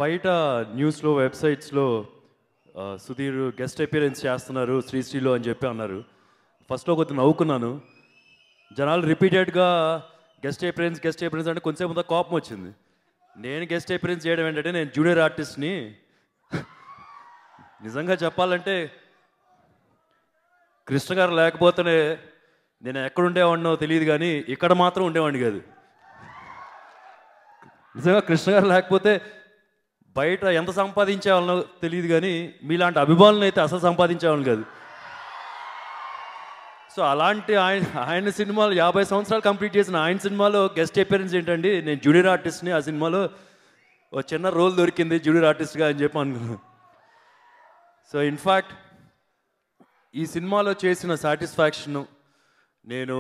బయట న్యూస్లో వెబ్సైట్స్లో Sudheer guest appearance చేస్తున్నారు శ్రీశ్రీలో అని చెప్పి అన్నారు. ఫస్ట్లో కొద్దిగా నవ్వుకున్నాను. జనాలు రిపీటెడ్గా గెస్ట్ అపియరెన్స్ అంటే కొంచెంసేపు అంతా కోపం వచ్చింది. నేను గెస్ట్ అపియరెన్స్ చేయడం ఏంటంటే నేను జూనియర్ ఆర్టిస్ట్ని. నిజంగా చెప్పాలంటే కృష్ణ గారు లేకపోతేనే నేను ఎక్కడ ఉండేవాడినో తెలియదు, కానీ ఇక్కడ మాత్రం ఉండేవాడిని కాదు. నిజంగా కృష్ణ గారు లేకపోతే బయట ఎంత సంపాదించేవాళ్ళనో తెలియదు, కానీ మీలాంటి అభిమానులను అయితే అసలు సంపాదించేవాళ్ళని కాదు. సో అలాంటి ఆయన సినిమాలు 50 సంవత్సరాలు కంప్లీట్ చేసిన ఆయన సినిమాలో గెస్ట్ అపియరెన్స్ ఏంటండి, నేను జూనియర్ ఆర్టిస్ట్ని, ఆ సినిమాలో ఒక చిన్న రోల్ దొరికింది జూనియర్ ఆర్టిస్ట్గా అని చెప్పి అనుకున్నాను. సో ఇన్ఫ్యాక్ట్ ఈ సినిమాలో చేసిన సాటిస్ఫాక్షను, నేను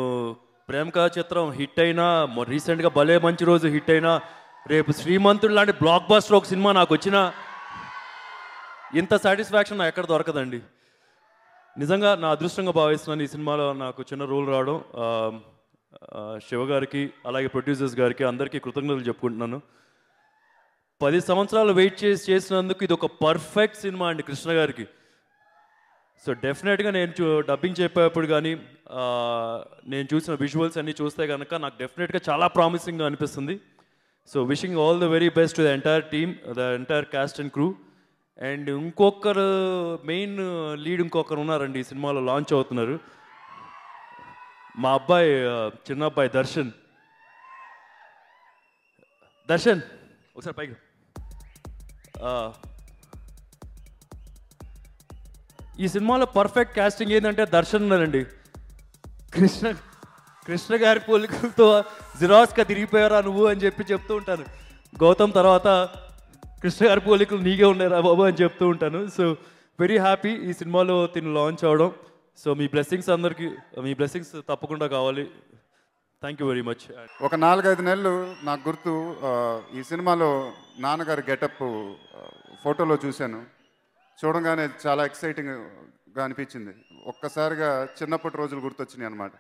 ప్రేమ కథా చిత్రం హిట్ అయినా, రీసెంట్గా భలే మంచి రోజు హిట్ అయినా, రేపు శ్రీమంతుడు లాంటి బ్లాక్ బస్టర్ ఒక సినిమా నాకు వచ్చినా ఇంత సాటిస్ఫాక్షన్ నాకు ఎక్కడ దొరకదండి. నిజంగా నా అదృష్టంగా భావిస్తున్నాను ఈ సినిమాలో నాకు చిన్న రోల్ రావడం. శివ గారికి అలాగే ప్రొడ్యూసర్స్ గారికి అందరికీ కృతజ్ఞతలు చెప్పుకుంటున్నాను. 10 సంవత్సరాలు వెయిట్ చేసినందుకు ఇది ఒక పర్ఫెక్ట్ సినిమా అండి కృష్ణ గారికి. సో డెఫినెట్గా నేను డబ్బింగ్ చెప్పేటప్పుడు కానీ నేను చూసిన విజువల్స్ అన్నీ చూస్తే కనుక నాకు డెఫినెట్గా చాలా ప్రామిసింగ్గా అనిపిస్తుంది. So wishing all the very best to the entire team, the entire caste and crew. And ఇంకొకరు మెయిన్ లీడ్ ఇంకొకరు ఉన్నారండి ఈ సినిమాలో, లాంచ్ అవుతున్నారు. మా అబ్బాయి, చిన్న అబ్బాయి దర్శన్ ఒకసారి పైకి. ఈ సినిమాలో పర్ఫెక్ట్ కాస్టింగ్ ఏంటంటే దర్శన్ ఉన్నారండి. కృష్ణ గారి పోలికలతో జిరాక్స్గా తిరిగిపోయారా నువ్వు అని చెప్పి చెప్తూ ఉంటాను. గౌతమ్ తర్వాత కృష్ణ గారి పోలికలు నీకే ఉన్నారా బాబు అని చెప్తూ ఉంటాను. సో వెరీ హ్యాపీ ఈ సినిమాలో తిని లాంచ్ అవడం. సో మీ బ్లెస్సింగ్స్ తప్పకుండా కావాలి. Thank you very much. ఒక 4-5 నెలలు నాకు గుర్తు, ఈ సినిమాలో నాన్నగారి గెటప్ ఫోటోలో చూశాను. చూడంగానే చాలా ఎక్సైటింగ్గా అనిపించింది. ఒక్కసారిగా చిన్నప్పటి రోజులు గుర్తొచ్చినాయి అన్నమాట.